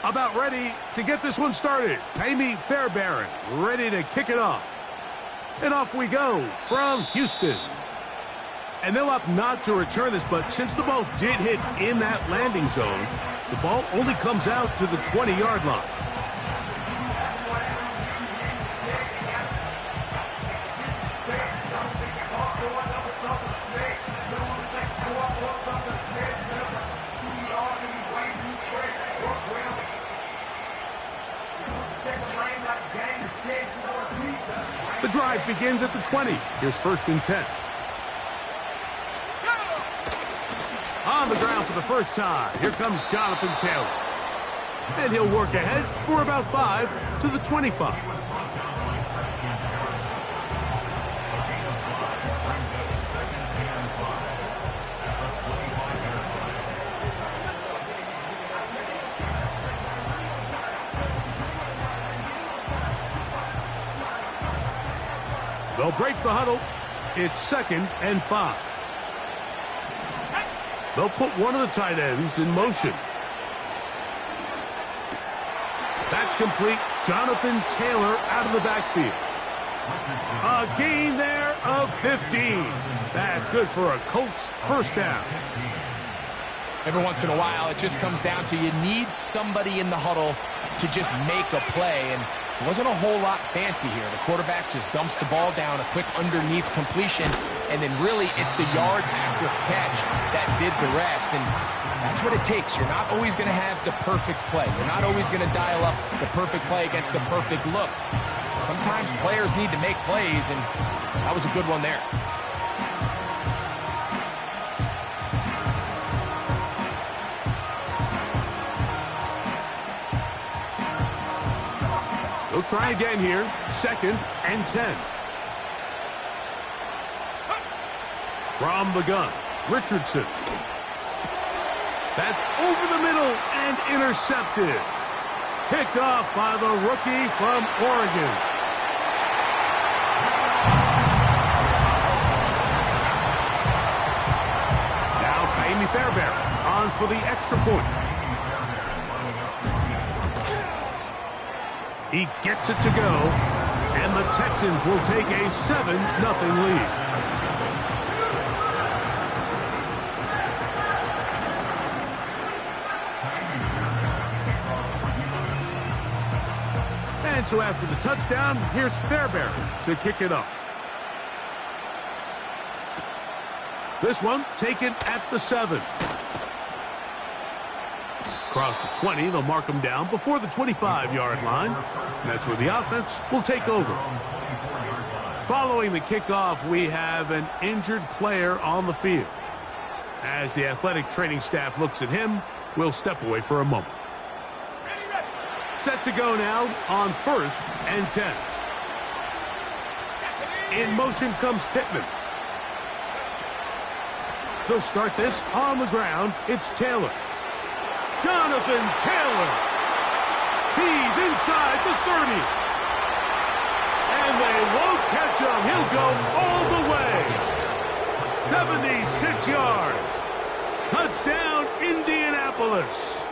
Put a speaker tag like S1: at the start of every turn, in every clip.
S1: About ready to get this one started. Amy Fairbairn ready to kick it off. And off we go from Houston. And they'll opt not to return this, but since the ball did hit in that landing zone, the ball only comes out to the 20-yard line. The drive begins at the 20. Here's 1st and 10. On the ground for the first time. Here comes Jonathan Taylor. And he'll work ahead for about 5 to the 25. They'll break the huddle. It's 2nd and 5. They'll put one of the tight ends in motion. That's complete. Jonathan Taylor out of the backfield. A gain there of 15. That's good for a Colts first down.
S2: Every once in a while, it just comes down to you need somebody in the huddle to just make a play, and it wasn't a whole lot fancy here. The quarterback just dumps the ball down, a quick underneath completion, and then really it's the yards after catch that did the rest, and that's what it takes. You're not always going to have the perfect play. You're not always going to dial up the perfect play against the perfect look. Sometimes players need to make plays, and that was a good one there.
S1: They'll try again here. 2nd and 10. From the gun, Richardson. That's over the middle and intercepted. Picked off by the rookie from Oregon. Now Amy Fairbairn on for the extra point. He gets it to go, and the Texans will take a 7-0 lead. And so after the touchdown, here's Fairbairn to kick it off. This one taken at the 7. Across the 20, they'll mark them down before the 25-yard line. And that's where the offense will take over. Following the kickoff, we have an injured player on the field. As the athletic training staff looks at him, we'll step away for a moment. Set to go now on 1st and 10. In motion comes Pittman. They'll start this on the ground. It's Taylor. Jonathan Taylor. He's inside the 30. And they won't catch him. He'll go all the way. 76 yards. Touchdown, Indianapolis.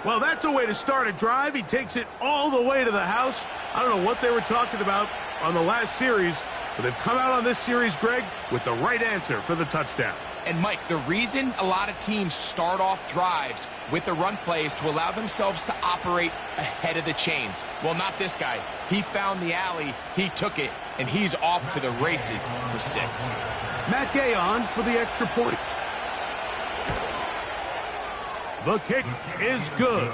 S1: Well, that's a way to start a drive. He takes it all the way to the house. I don't know what they were talking about on the last series, but they've come out on this series, Greg, with the right answer for the touchdown.
S2: And, Mike, the reason a lot of teams start off drives with the run plays to allow themselves to operate ahead of the chains. Well, not this guy. He found the alley, he took it, and he's off to the races for 6.
S1: Matt Gay on for the extra point. The kick is good.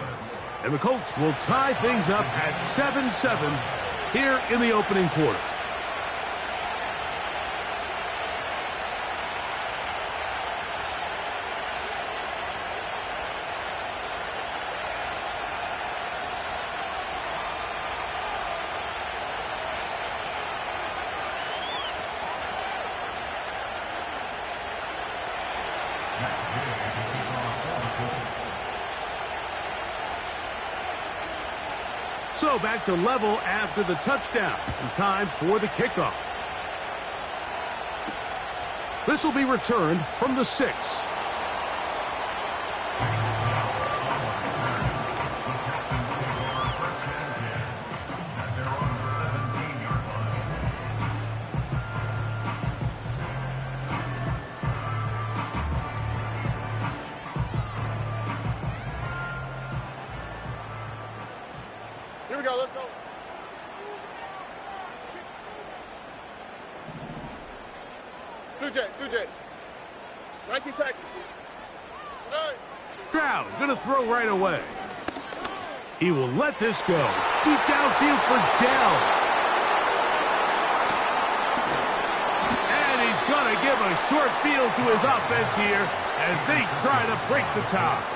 S1: And the Colts will tie things up at 7-7 here in the opening quarter. So back to level after the touchdown, and time for the kickoff. This will be returned from the 6.
S3: Here we go. Let's go. Two-J. 19 Texas.
S1: Stroud going to throw right away. He will let this go. Deep downfield for Dell. And he's going to give a short field to his offense here as they try to break the tie.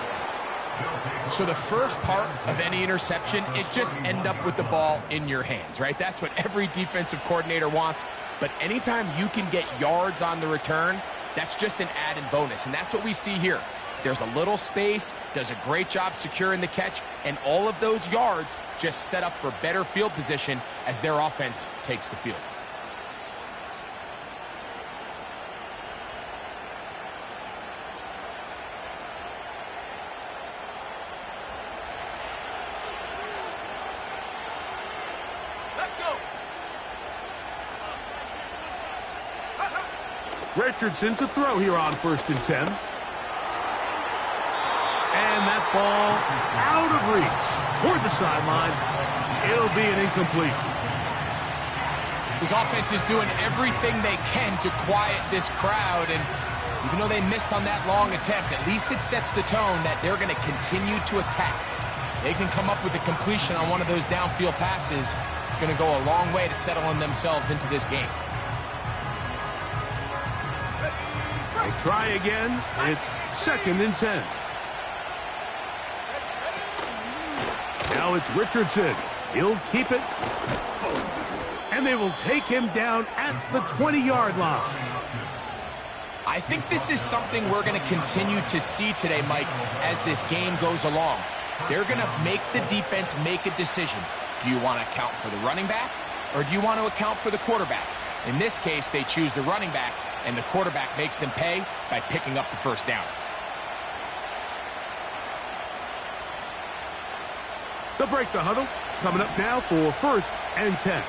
S2: So the first part of any interception is just end up with the ball in your hands, right? That's what every defensive coordinator wants. But anytime you can get yards on the return, that's just an added bonus. And that's what we see here. There's a little space, does a great job securing the catch, and all of those yards just set up for better field position as their offense takes the field.
S3: Let's go.
S1: Richardson to throw here on 1st and 10. And that ball out of reach toward the sideline. It'll be an incompletion.
S2: His offense is doing everything they can to quiet this crowd, and even though they missed on that long attempt, at least it sets the tone that they're going to continue to attack. They can come up with a completion on one of those downfield passes. It's going to go a long way to settling themselves into this game.
S1: They try again. It's 2nd and 10. Now it's Richardson. He'll keep it. And they will take him down at the 20-yard line.
S2: I think this is something we're going to continue to see today, Mike, as this game goes along. They're going to make the defense make a decision. Do you want to account for the running back, or do you want to account for the quarterback? In this case, they choose the running back, and the quarterback makes them pay by picking up the first down.
S1: They'll break the huddle. Coming up now for 1st and 10.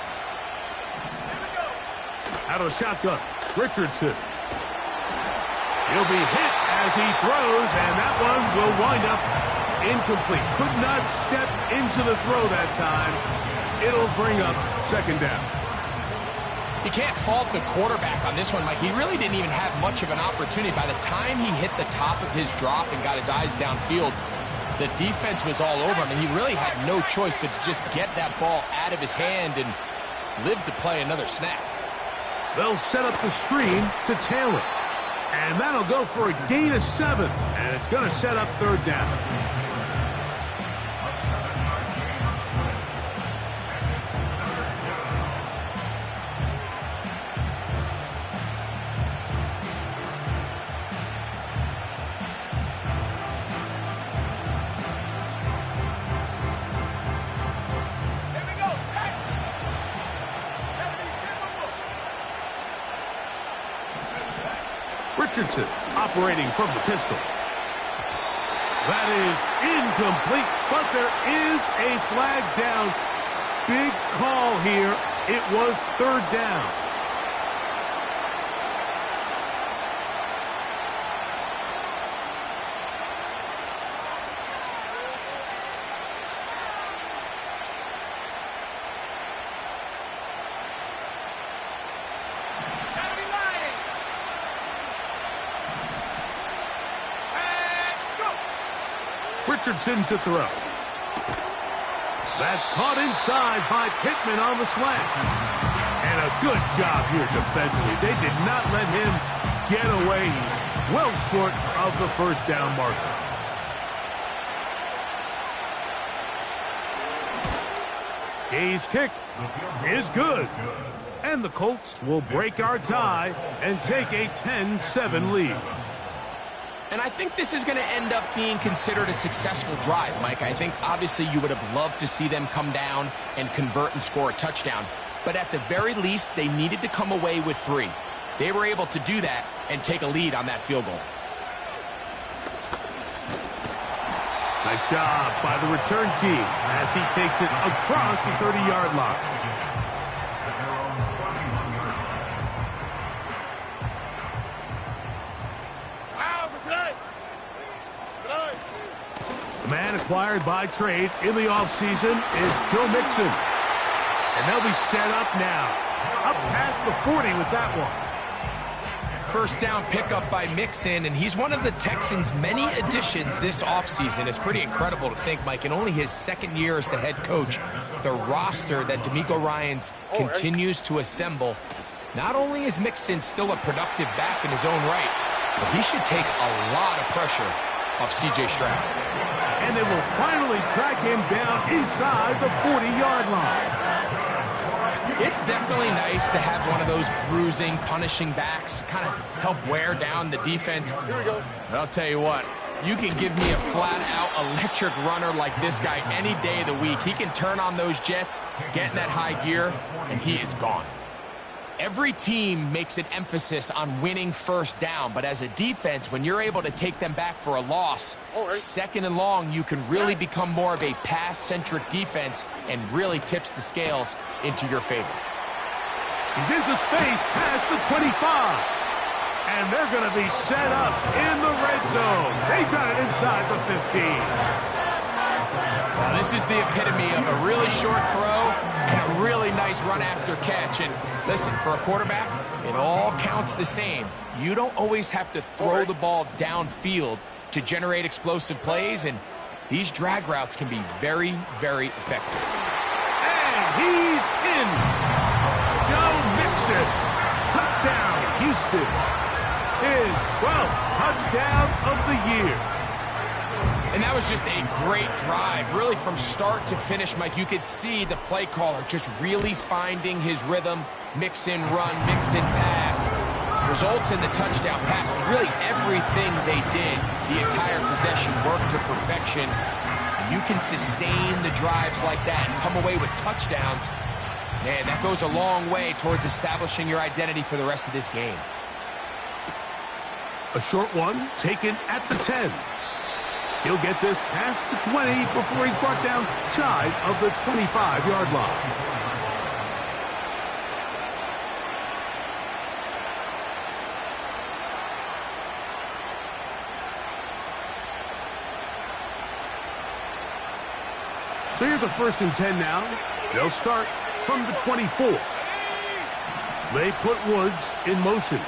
S1: Out of the shotgun, Richardson. He'll be hit as he throws, and that one will wind up incomplete. Could not step into the throw that time. It'll bring up 2nd down.
S2: You can't fault the quarterback on this one, Mike. He really didn't even have much of an opportunity. By the time he hit the top of his drop and got his eyes downfield, the defense was all over him, and he really had no choice but to just get that ball out of his hand and live to play another snap.
S1: They'll set up the screen to Taylor. And that'll go for a gain of 7. And it's going to set up 3rd down. Richardson operating from the pistol. That is incomplete, but there is a flag down. Big call here. It was 3rd down. Richardson to throw. That's caught inside by Pittman on the slant. And a good job here defensively. They did not let him get away. He's well short of the 1st down marker. Hayes' kick is good. And the Colts will break our tie and take a 10-7 lead.
S2: And I think this is going to end up being considered a successful drive, Mike. I think obviously you would have loved to see them come down and convert and score a touchdown. But at the very least, they needed to come away with 3. They were able to do that and take a lead on that field goal.
S1: Nice job by the return team as he takes it across the 30-yard line. The man acquired by trade in the offseason is Joe Mixon. And they'll be set up now. Up past the 40 with that one.
S2: First down pickup by Mixon, and he's one of the Texans' many additions this offseason. It's pretty incredible to think, Mike, in only his second year as the head coach, the roster that DeMeco Ryans continues to assemble. Not only is Mixon still a productive back in his own right, but he should take a lot of pressure off C.J. Stroud.
S1: And they will finally track him down inside the 40-yard line.
S2: It's definitely nice to have one of those bruising, punishing backs kind of help wear down the defense.
S3: Here we go.
S2: But I'll tell you what, you can give me a flat-out electric runner like this guy any day of the week. He can turn on those jets, get in that high gear, and he is gone. Every team makes an emphasis on winning first down, but as a defense, when you're able to take them back for a loss, second and long, you can really become more of a pass-centric defense and really tips the scales into your favor.
S1: He's into space past the 25. And they're going to be set up in the red zone. They've got it inside the 15.
S2: Now, this is the epitome of a really short throw and a really nice run after catch. And listen, for a quarterback, it all counts the same. You don't always have to throw the ball downfield to generate explosive plays, and these drag routes can be very, very effective.
S1: And he's in. Joe Mixon. Touchdown, Houston. His 12th touchdown of the year.
S2: And that was just a great drive, really from start to finish, Mike. You could see the play caller just really finding his rhythm. Mix in run, mix in pass. Results in the touchdown pass. But really everything they did, the entire possession worked to perfection. And you can sustain the drives like that and come away with touchdowns. Man, that goes a long way towards establishing your identity for the rest of this game.
S1: A short one taken at the 10. He'll get this past the 20 before he's brought down shy of the 25-yard line. So here's a 1st and 10 now. They'll start from the 24. They put Woods in motion.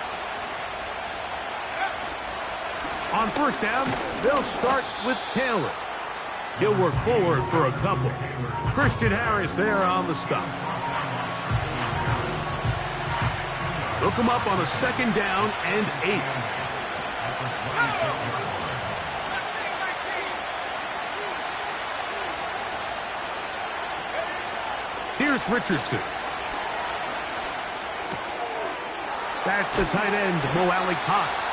S1: On 1st down, they'll start with Taylor. He'll work forward for a couple. Christian Harris there on the stop. They'll come up on a 2nd down and 8. Here's Richardson. That's the tight end, Mo Alley-Cox.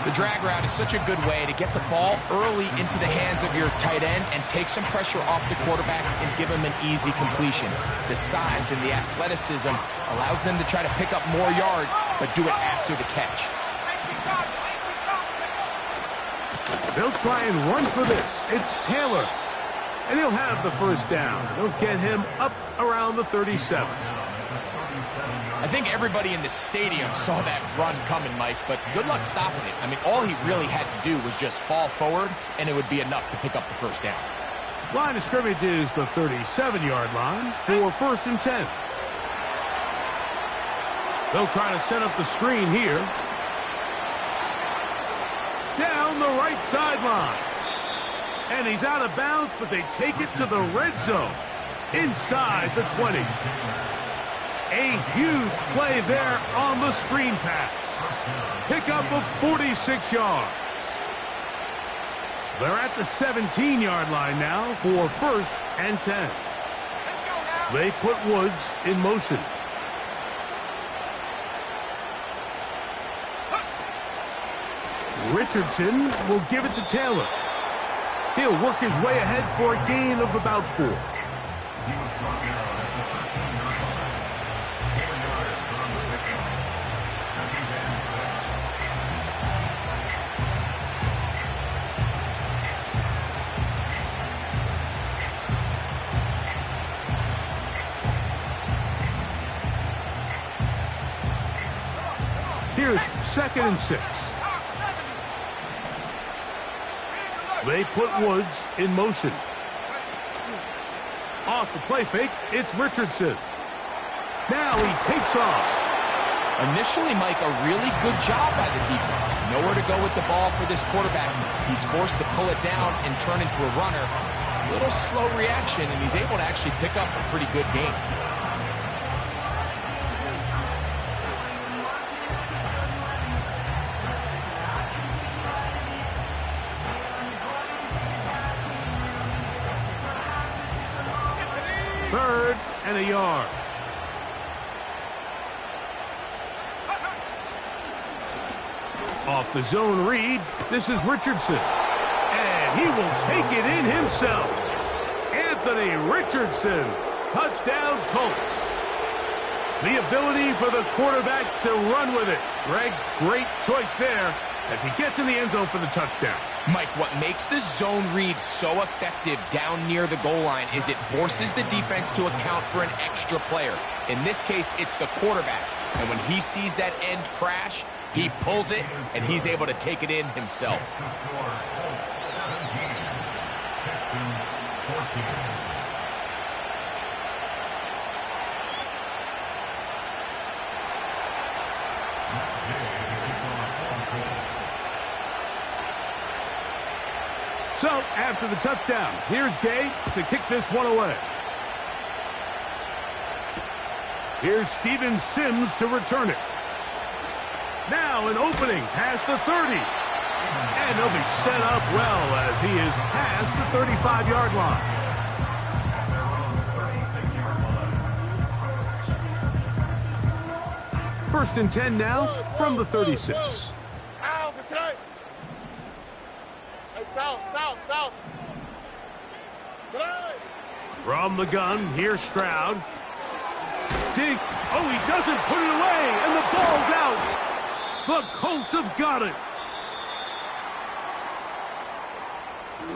S2: The drag route is such a good way to get the ball early into the hands of your tight end and take some pressure off the quarterback and give him an easy completion. The size and the athleticism allows them to try to pick up more yards, but do it after the catch.
S1: They'll try and run for this. It's Taylor. And he'll have the 1st down. They'll get him up around the 37.
S2: I think everybody in the stadium saw that run coming, Mike, but good luck stopping it. I mean, all he really had to do was just fall forward, and it would be enough to pick up the 1st down.
S1: Line of scrimmage is the 37-yard line for 1st and 10. They'll try to set up the screen here. Down the right sideline. And he's out of bounds, but they take it to the red zone. Inside the 20. A huge play there on the screen pass. Pickup of 46 yards. They're at the 17-yard line now for 1st and 10. They put Woods in motion. Richardson will give it to Taylor. He'll work his way ahead for a gain of about 4. Here's 2nd and 6. They put Woods in motion. Off the play fake, it's Richardson. Now he takes off.
S2: Initially, Mike, a really good job by the defense. Nowhere to go with the ball for this quarterback. He's forced to pull it down and turn into a runner. A little slow reaction, and he's able to actually pick up a pretty good game.
S1: Third and a yard. Off the zone read, this is Richardson. And he will take it in himself. Anthony Richardson, touchdown Colts. The ability for the quarterback to run with it. Greg, great choice there as he gets in the end zone for the touchdown.
S2: Mike, what makes the zone read so effective down near the goal line is it forces the defense to account for an extra player. In this case, it's the quarterback. And when he sees that end crash, he pulls it, and he's able to take it in himself.
S1: So, after the touchdown, here's Gay to kick this one away. Here's Steven Sims to return it. Now an opening past the 30. And he'll be set up well as he is past the 35-yard line. First and 10 now from the 36.
S3: South.
S1: From the gun, here's Stroud. Dink. Oh, he doesn't put it away, and the ball's out. The Colts have got it.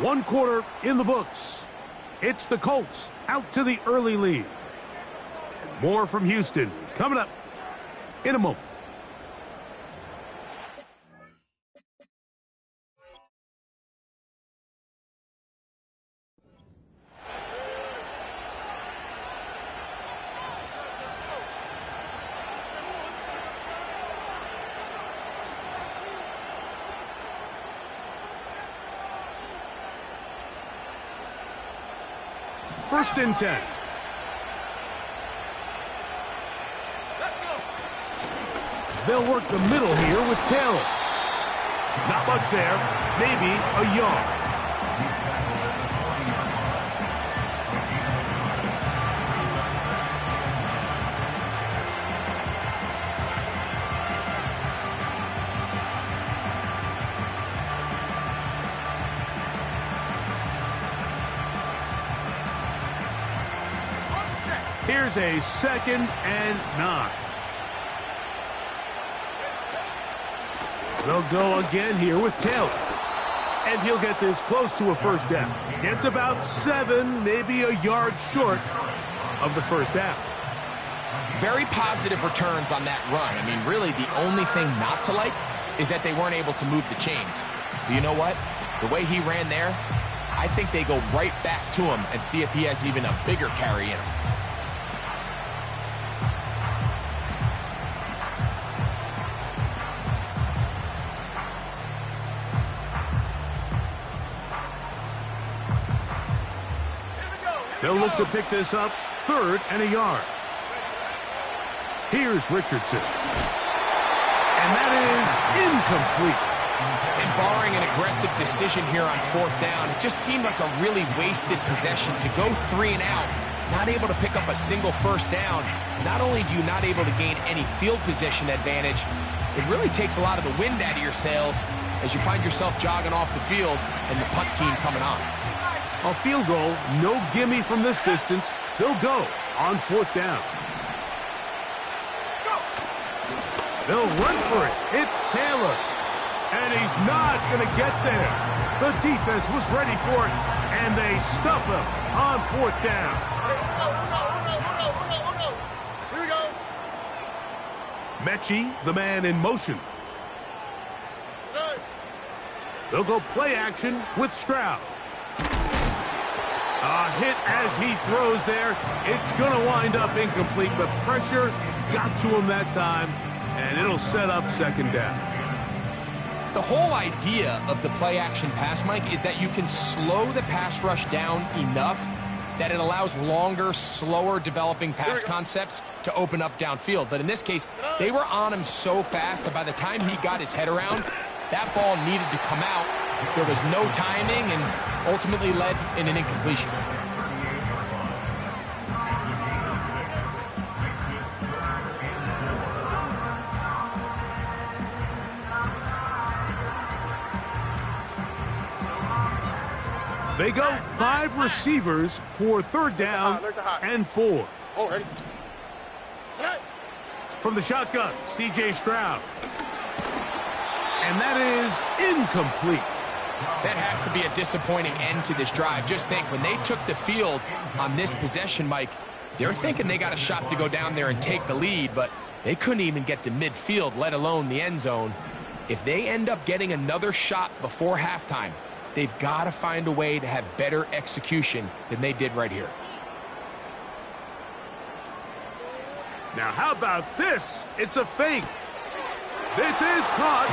S1: One quarter in the books. It's the Colts out to the early lead. And more from Houston coming up in a moment. First and 10.
S3: Let's go.
S1: They'll work the middle here with Taylor. Not much there. Maybe a yard. Here's a 2nd and 9. They'll go again here with Taylor. And he'll get this close to a first down. Gets about 7, maybe a yard short of the first down.
S2: Very positive returns on that run. I mean, really, the only thing not to like is that they weren't able to move the chains. But you know what? The way he ran there, I think they go right back to him and see if he has even a bigger carry in him.
S1: They'll look to pick this up, 3rd and a yard. Here's Richardson. And that is incomplete.
S2: And barring an aggressive decision here on 4th down, it just seemed like a really wasted possession to go 3 and out, not able to pick up a single first down. Not only do you not able to gain any field position advantage, it really takes a lot of the wind out of your sails as you find yourself jogging off the field and the punt team coming on.
S1: A field goal, no gimme from this distance. They'll go on 4th down. They'll run for it. It's Taylor. And he's not going to get there. The defense was ready for it, and they stuff him on 4th down.
S3: Here we go.
S1: Mechie, the man in motion. They'll go play action with Stroud. A hit as he throws there. It's going to wind up incomplete, but pressure got to him that time, and it'll set up second down.
S2: The whole idea of the play-action pass, Mike, is that you can slow the pass rush down enough that it allows longer, slower developing pass concepts to open up downfield. But in this case, they were on him so fast that by the time he got his head around, that ball needed to come out. There was no timing and ultimately led in an incompletion.
S1: They go 5 receivers for third down and 4.
S3: Oh, ready?
S1: From the shotgun, C.J. Stroud. And that is incomplete.
S2: That has to be a disappointing end to this drive. Just think, when they took the field on this possession, Mike, they're thinking they got a shot to go down there and take the lead, but they couldn't even get to midfield, let alone the end zone. If they end up getting another shot before halftime, they've got to find a way to have better execution than they did right here.
S1: Now, how about this? It's a fake. This is caught.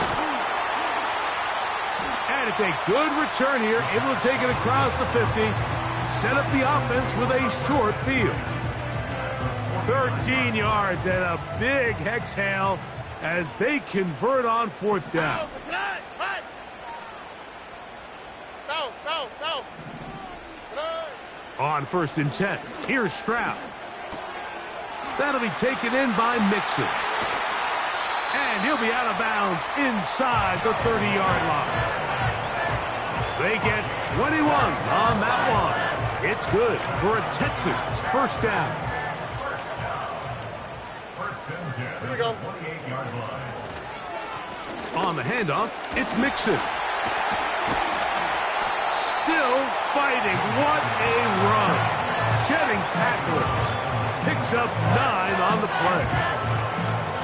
S1: And it's a good return here, able to take it across the 50, set up the offense with a short field. 13 yards and a big exhale as they convert on fourth down. On 1st and 10, here's Stroud. That'll be taken in by Mixon. And he'll be out of bounds inside the 30-yard line. They get 21 on that one. It's good for a Texans first down.
S3: Here we go.
S1: On the handoff, it's Mixon. Still fighting. What a run. Shedding tacklers. Picks up 9 on the play.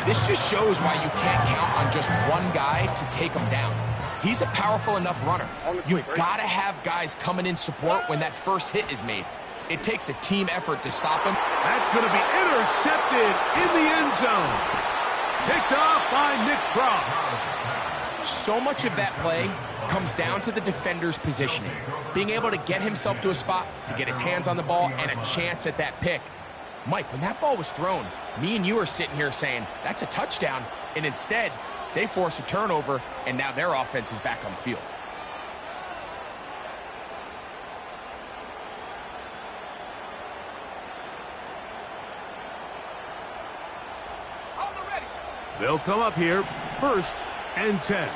S2: This just shows why you can't count on just one guy to take him down. He's a powerful enough runner. You've got to have guys coming in support when that first hit is made. It takes a team effort to stop him.
S1: That's going to be intercepted in the end zone. Picked off by Nick Cross.
S2: So much of that play comes down to the defender's positioning. Being able to get himself to a spot, to get his hands on the ball, and a chance at that pick. Mike, when that ball was thrown, me and you are sitting here saying, that's a touchdown, and instead, they force a turnover, and now their offense is back on the field.
S1: They'll come up here, 1st and 10.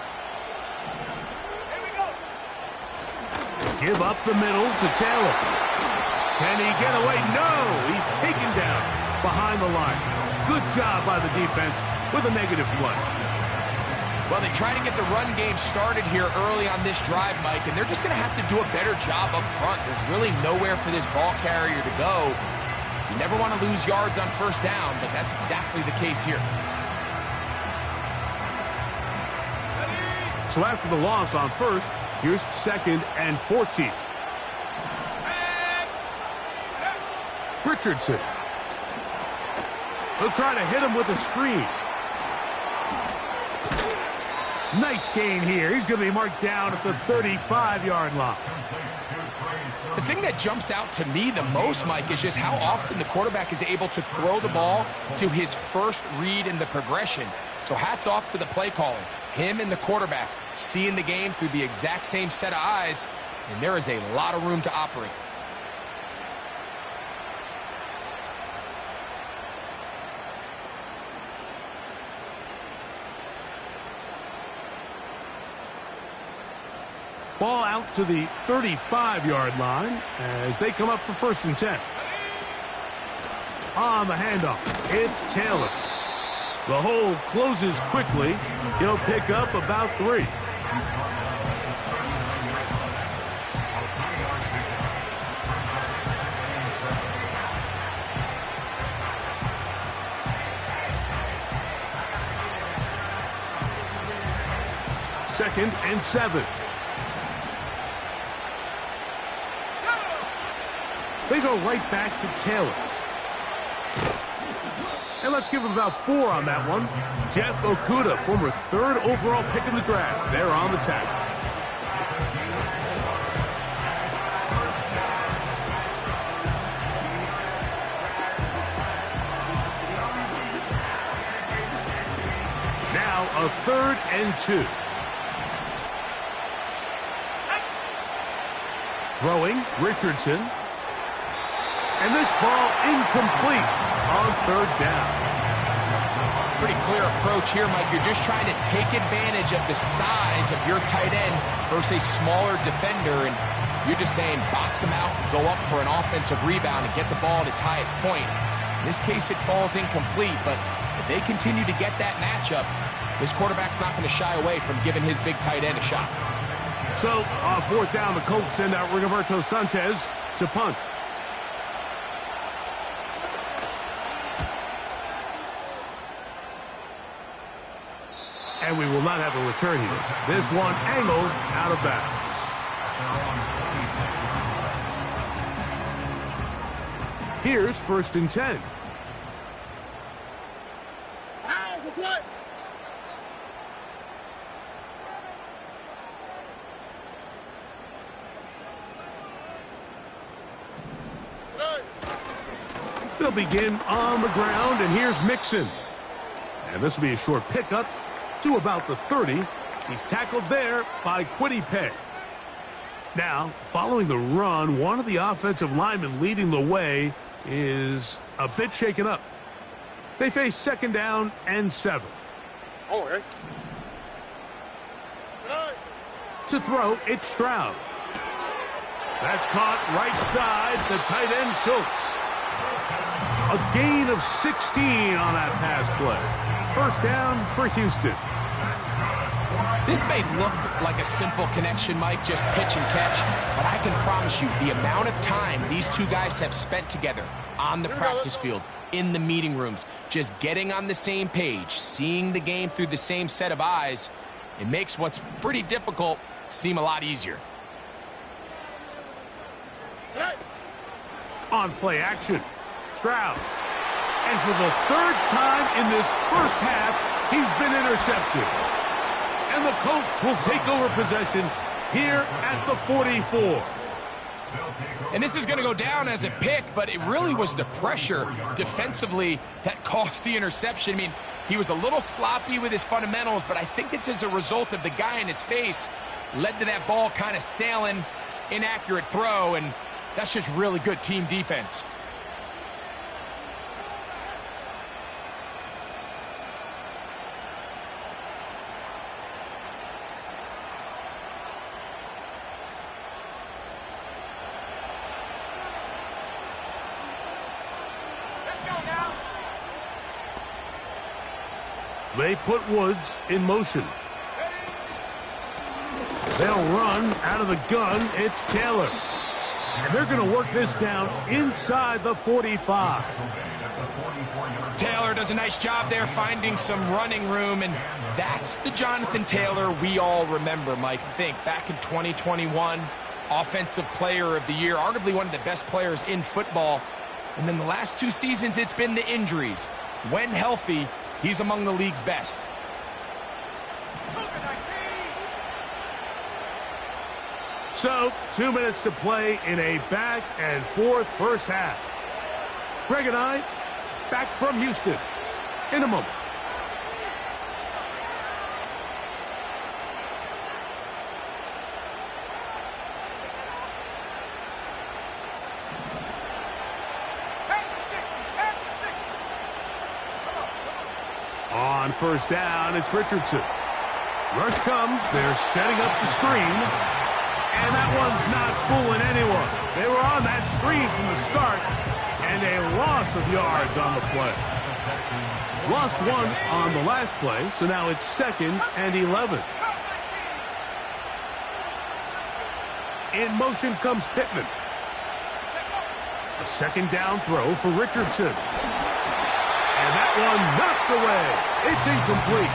S1: Give up the middle to Taylor. Can he get away? No! He's taken down behind the line. Good job by the defense with a negative play.
S2: Well, they try to get the run game started here early on this drive, Mike, and they're just going to have to do a better job up front. There's really nowhere for this ball carrier to go. You never want to lose yards on first down, but that's exactly the case here.
S1: So after the loss on 1st, here's 2nd and 14. Richardson. They'll try to hit him with a screen. Nice gain here. He's going to be marked down at the 35-yard line.
S2: The thing that jumps out to me the most, Mike, is just how often the quarterback is able to throw the ball to his first read in the progression. So hats off to the play calling. Him and the quarterback seeing the game through the exact same set of eyes, and there is a lot of room to operate.
S1: Ball out to the 35-yard line as they come up for 1st and 10. On the handoff, it's Taylor. The hole closes quickly. He'll pick up about 3. Second and 7. They go right back to Taylor. And let's give him about 4 on that one. Jeff Okudah, former 3rd overall pick in the draft. They're on the tackle. Now a 3rd and 2. Throwing, Richardson. And this ball incomplete on 3rd down.
S2: Pretty clear approach here, Mike. You're just trying to take advantage of the size of your tight end versus a smaller defender, and you're just saying box him out, go up for an offensive rebound, and get the ball at its highest point. In this case, it falls incomplete, but if they continue to get that matchup, this quarterback's not going to shy away from giving his big tight end a shot.
S1: So, on 4th down, the Colts send out Rigoberto Sanchez to punt. And we will not have a return here. This one angled out of bounds. Here's 1st and 10. They'll begin on the ground, and here's Mixon. And this will be a short pickup to about the 30. He's tackled there by Kwity Paye. Now, following the run, one of the offensive linemen leading the way is a bit shaken up. They face 2nd down and 7.
S3: Okay.
S1: To throw, it's Stroud. That's caught right side, the tight end Schultz. A gain of 16 on that pass play. 1st down for Houston.
S2: This may look like a simple connection, Mike, just pitch and catch, but I can promise you the amount of time these two guys have spent together on the practice field, in the meeting rooms, just getting on the same page, seeing the game through the same set of eyes, it makes what's pretty difficult seem a lot easier.
S1: On play action, Stroud. And for the 3rd time in this 1st half, he's been intercepted. And the Colts will take over possession here at the 44.
S2: And this is going to go down as a pick, but it really was the pressure defensively that caused the interception. I mean, he was a little sloppy with his fundamentals, but I think it's as a result of the guy in his face led to that ball kind of sailing, inaccurate throw, and that's just really good team defense.
S1: They put Woods in motion. They'll run out of the gun. It's Taylor. And they're going to work this down inside the 45.
S2: Taylor does a nice job there finding some running room, and that's the Jonathan Taylor we all remember, Mike. Think back in 2021, Offensive Player of the Year, arguably one of the best players in football. And then the last 2 seasons, it's been the injuries. When healthy, he's among the league's best.
S1: So, 2 minutes to play in a back-and-forth 1st half. Greg and I, back from Houston in a moment. On 1st down, it's Richardson. Rush comes. They're setting up the screen. And that one's not fooling anyone. They were on that screen from the start, and a loss of yards on the play. Lost 1 on the last play, so now it's 2nd and 11. In motion comes Pittman. A 2nd down throw for Richardson. And that one knocked away. It's incomplete.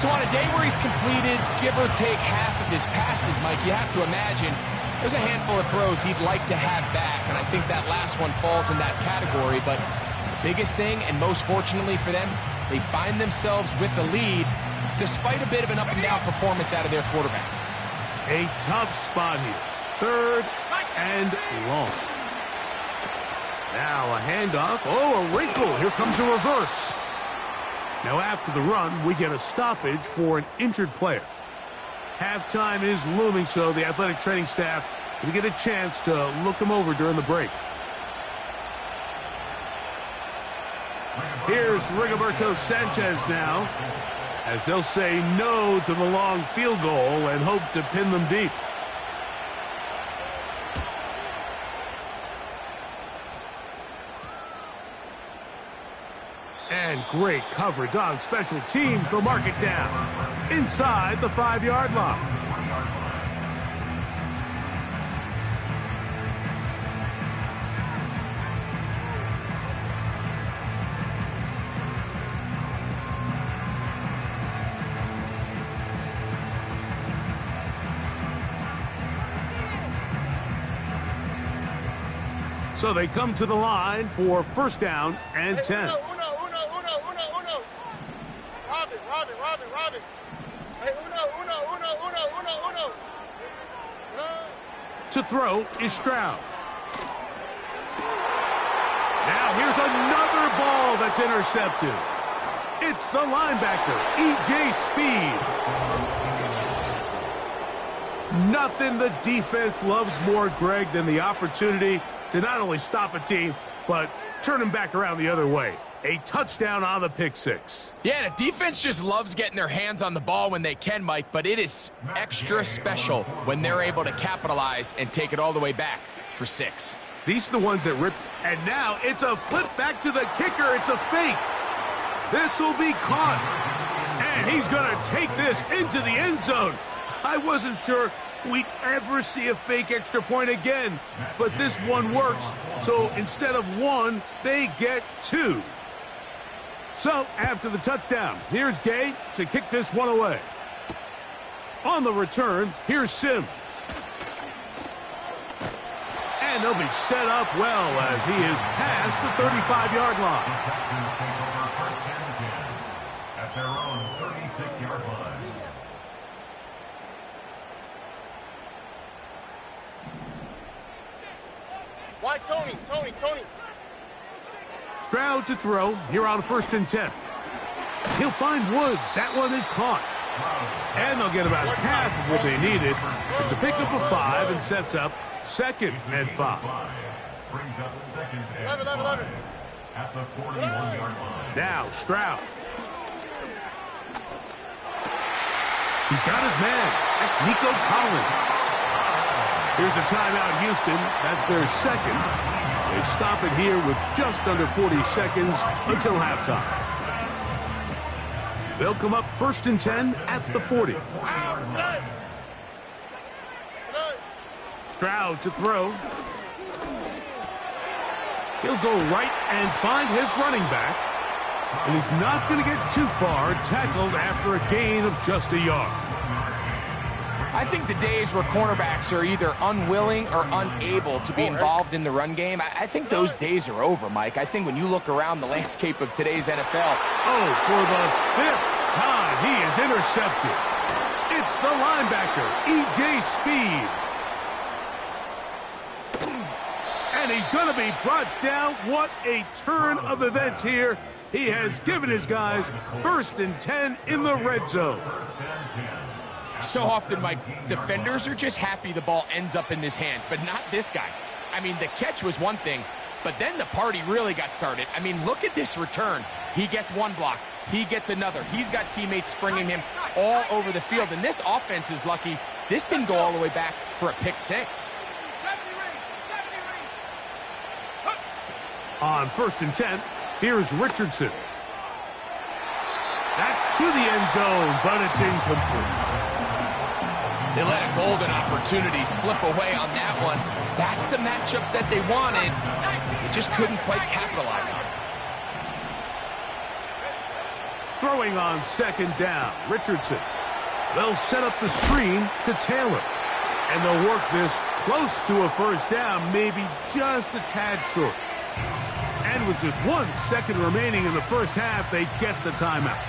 S1: So
S2: on a day where he's completed, give or take half of his passes, Mike, you have to imagine There's a handful of throws he'd like to have back, and I think that last one falls in that category. But the biggest thing, and most fortunately for them, they find themselves with the lead despite a bit of an up-and-down performance out of their quarterback.
S1: A tough spot here. 3rd and long. Now a handoff. Oh, a wrinkle. Here comes a reverse. Now after the run, we get a stoppage for an injured player. Halftime is looming, so the athletic training staff will get a chance to look him over during the break. Here's Rigoberto Sanchez now, as they'll say no to the long field goal and hope to pin them deep. And great coverage on special teams. They'll mark it down inside the 5-yard line. So they come to the line for 1st down and 10.
S3: Robin. Hey, uno.
S1: To throw is Stroud. Now here's another ball that's intercepted. It's the linebacker, E.J. Speed. Nothing the defense loves more, Greg, than the opportunity to not only stop a team, but turn them back around the other way. A touchdown on the pick six.
S2: Yeah, the defense just loves getting their hands on the ball when they can, Mike, but it is extra special when they're able to capitalize and take it all the way back for 6.
S1: These are the ones that rip. And now it's a flip back to the kicker. It's a fake. This will be caught. And he's going to take this into the end zone. I wasn't sure we'd ever see a fake extra point again, but this one works. So instead of 1, they get 2. So after the touchdown, here's Gay to kick this one away. On the return, here's Sim. And they'll be set up well as he is past the 35-yard line.
S3: At their own 36-yard line.
S4: Why Tony?
S1: Stroud to throw here on 1st and 10. He'll find Woods. That one is caught. And they'll get about half of what they needed. It's a pickup of 5 and sets up 2nd and 5.
S3: Brings up 2nd and 5 at the 41-yard line.
S1: Now Stroud. He's got his man. That's Nico Collins. Here's a timeout, Houston. That's their 2nd. They stop it here with just under 40 seconds until halftime. They'll come up 1st and 10 at the 40. Stroud to throw. He'll go right and find his running back. And he's not going to get too far, tackled after a gain of just a yard.
S2: I think the days where cornerbacks are either unwilling or unable to be involved in the run game, I think those days are over, Mike. I think when you look around the landscape of today's NFL.
S1: Oh, for the 5th time, he is intercepted. It's the linebacker, E.J. Speed. And he's going to be brought down. What a turn of events here. He has given his guys 1st and 10 in the red zone.
S2: So often, Mike, defenders are just happy the ball ends up in his hands, but not this guy. I mean, the catch was one thing, but then the party really got started. I mean, look at this return. He gets one block. He gets another. He's got teammates springing him all over the field, and this offense is lucky. This didn't go all the way back for a pick 6.
S1: On 1st and 10, here's Richardson. That's to the end zone, but it's incomplete.
S2: They let a golden opportunity slip away on that one. That's the matchup that they wanted. They just couldn't quite capitalize on it.
S1: Throwing on 2nd down, Richardson. They'll set up the screen to Taylor. And they'll work this close to a first down, maybe just a tad short. And with just 1 second remaining in the first half, they get the timeout.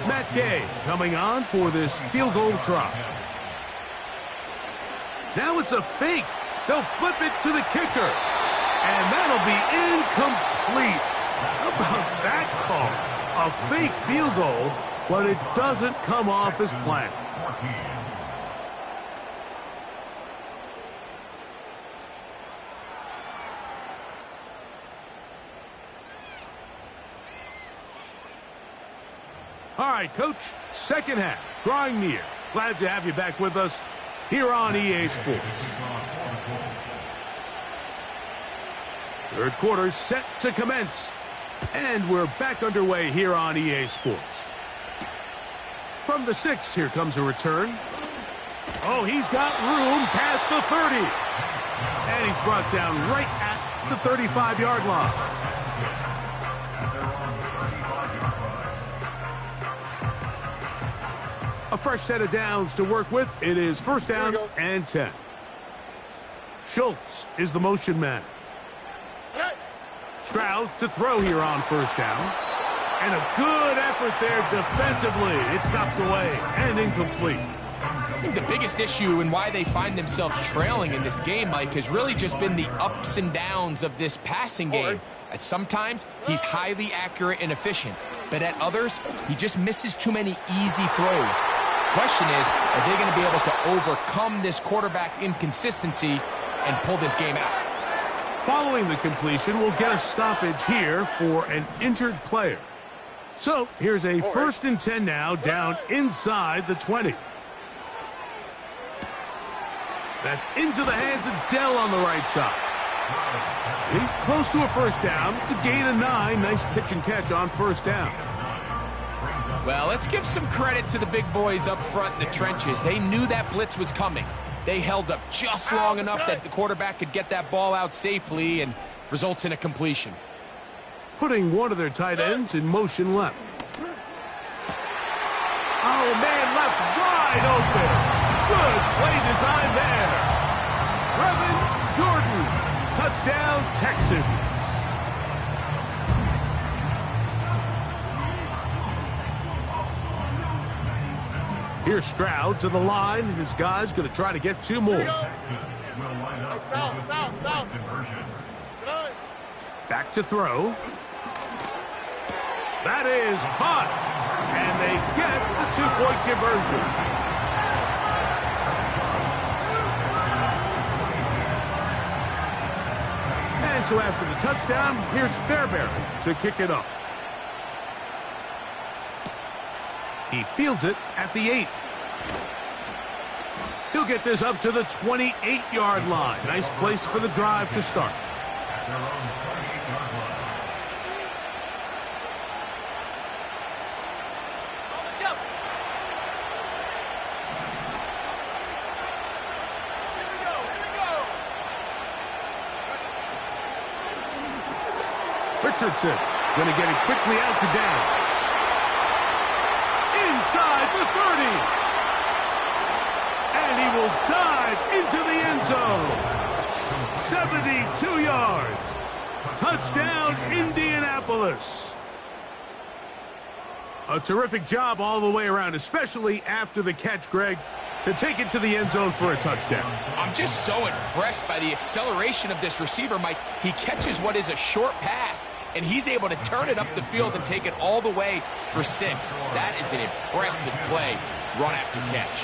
S1: Matt Gay coming on for this field goal try. Now it's a fake. They'll flip it to the kicker. And that'll be incomplete. How about that call? A fake field goal, but it doesn't come off as planned. All right, Coach, second half, drawing near. Glad to have you back with us here on EA Sports. Third quarter set to commence, and we're back underway here on EA Sports. From the 6, here comes a return. Oh, he's got room past the 30. And he's brought down right at the 35-yard line. A fresh set of downs to work with. It is first down and 10. Schultz is the motion man. Stroud to throw here on first down. And a good effort there defensively. It's knocked away and incomplete.
S2: I think the biggest issue and why they find themselves trailing in this game, Mike, has really just been the ups and downs of this passing game. At sometimes, he's highly accurate and efficient. But at others, he just misses too many easy throws. Question is, are they going to be able to overcome this quarterback inconsistency and pull this game out?
S1: Following the completion, we'll get a stoppage here for an injured player. So here's a first and 10 now, down inside the 20. That's into the hands of Dell on the right side. He's close to a first down. It's a gain of 9. Nice pitch and catch on first down.
S2: Well, let's give some credit to the big boys up front in the trenches. They knew that blitz was coming. They held up just long enough that the quarterback could get that ball out safely and results in a completion.
S1: Putting one of their tight ends in motion left. Oh, man, left wide open. Good play design there. Brevin Jordan. Touchdown, Texans. Here's Stroud to the line. His guy's going to try to get 2 more. Back to throw. That is caught. And they get the 2-point conversion. And so after the touchdown, here's Fairbairn to kick it up. He fields it at the 8. He'll get this up to the 28-yard line. Nice place for the drive to start. Richardson going to get it quickly out to down. Inside the 30. And he will dive into the end zone. 72 yards. Touchdown, Indianapolis. A terrific job all the way around, especially after the catch, Greg, to take it to the end zone for a touchdown. I'm just so impressed by the acceleration of this receiver, Mike. He catches what is a short pass, and he's able to turn it up the field and take it all the way for 6. That is an impressive play, run after catch.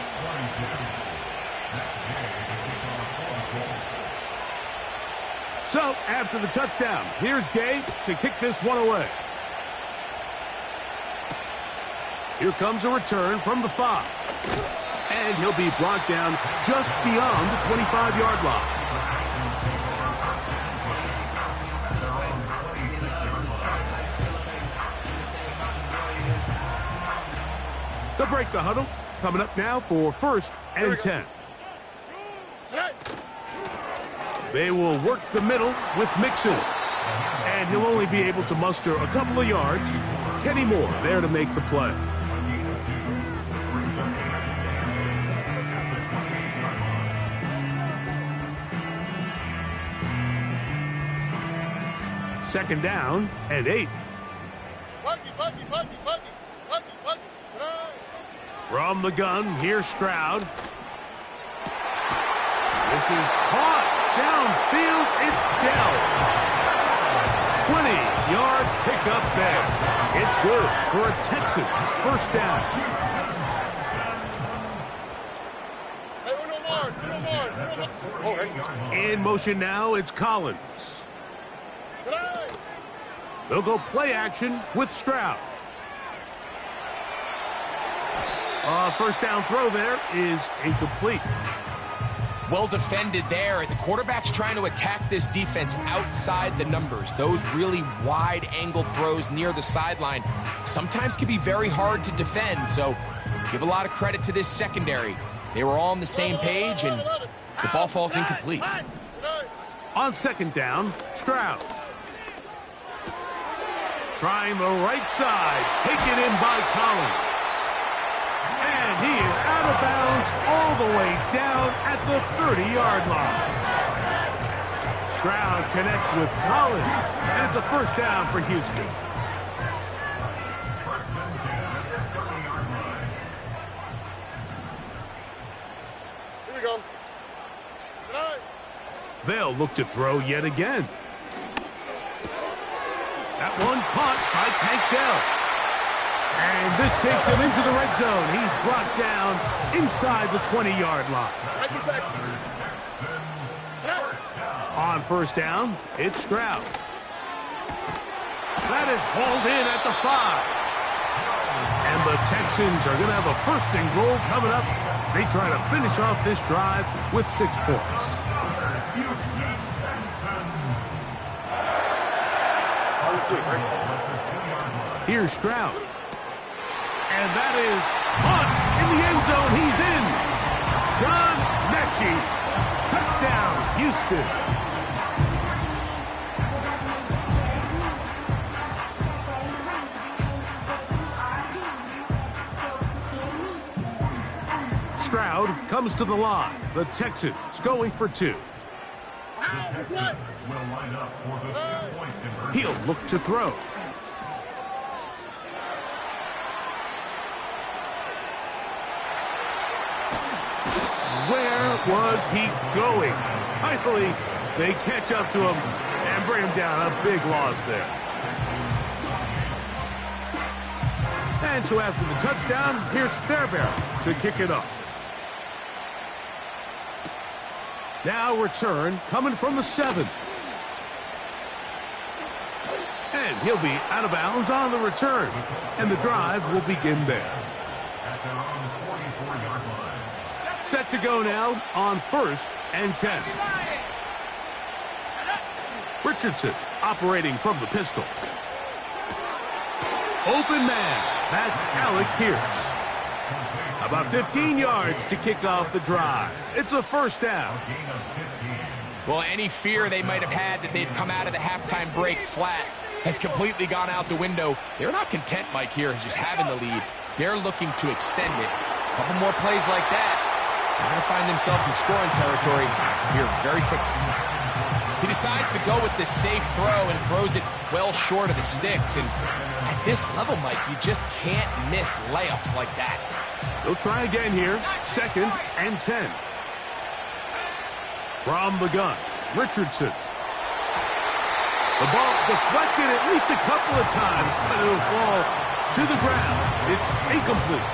S1: So, after the touchdown, here's Gay to kick this one away. Here comes a return from the 5. And he'll be brought down just beyond the 25-yard line. They'll break the huddle. Coming up now for first and 10. They will work the middle with Mixon. And he'll only be able to muster a couple of yards. Kenny Moore there to make the play. Second down and 8. From the gun, here's Stroud. This is caught. Downfield, it's Dell. 20-yard pickup there. It's good for a Texans first down. In motion now, it's Collins. They'll go play action with Stroud. First down throw there is incomplete.
S2: Well defended there. The quarterback's trying to attack this defense outside the numbers. Those really wide angle throws near the sideline sometimes can be very hard to defend. So give a lot of credit to this secondary. They were all on the same page, and the ball falls incomplete.
S1: On second down, Stroud. Trying the right side. Taken in by Collins. And he is out of bounds all the way down at the 30-yard line. Stroud connects with Collins, and it's a first down for Houston.
S4: Here we go.
S1: They'll look to throw yet again. That one caught by Tank Dell. And this takes him into the red zone. He's brought down inside the 20-yard line. On first down, it's Stroud. That is hauled in at the 5. And the Texans are going to have a first and goal coming up. They try to finish off this drive with 6 points. Here's Stroud. And that is caught in the end zone. He's in. John Mechie. Touchdown, Houston. Stroud comes to the line. The Texans going for 2. He'll look to throw. Where was he going? Finally, they catch up to him and bring him down. A big loss there. And so after the touchdown, here's Fairbairn to kick it off. Now return coming from the 7. And he'll be out of bounds on the return. And the drive will begin there. Set to go now on first and 10. Richardson operating from the pistol. Open man. That's Alec Pierce. About 15 yards to kick off the drive. It's a first down.
S2: Well, any fear they might have had that they'd come out of the halftime break flat has completely gone out the window. They're not content, Mike, here, just having the lead. They're looking to extend it. A couple more plays like that. They're going to find themselves in scoring territory here very quickly. He decides to go with this safe throw and throws it well short of the sticks. And at this level, Mike, you just can't miss layups like that.
S1: They'll try again here. Second and 10. From the gun, Richardson. The ball deflected at least a couple of times, but it'll fall to the ground. It's incomplete.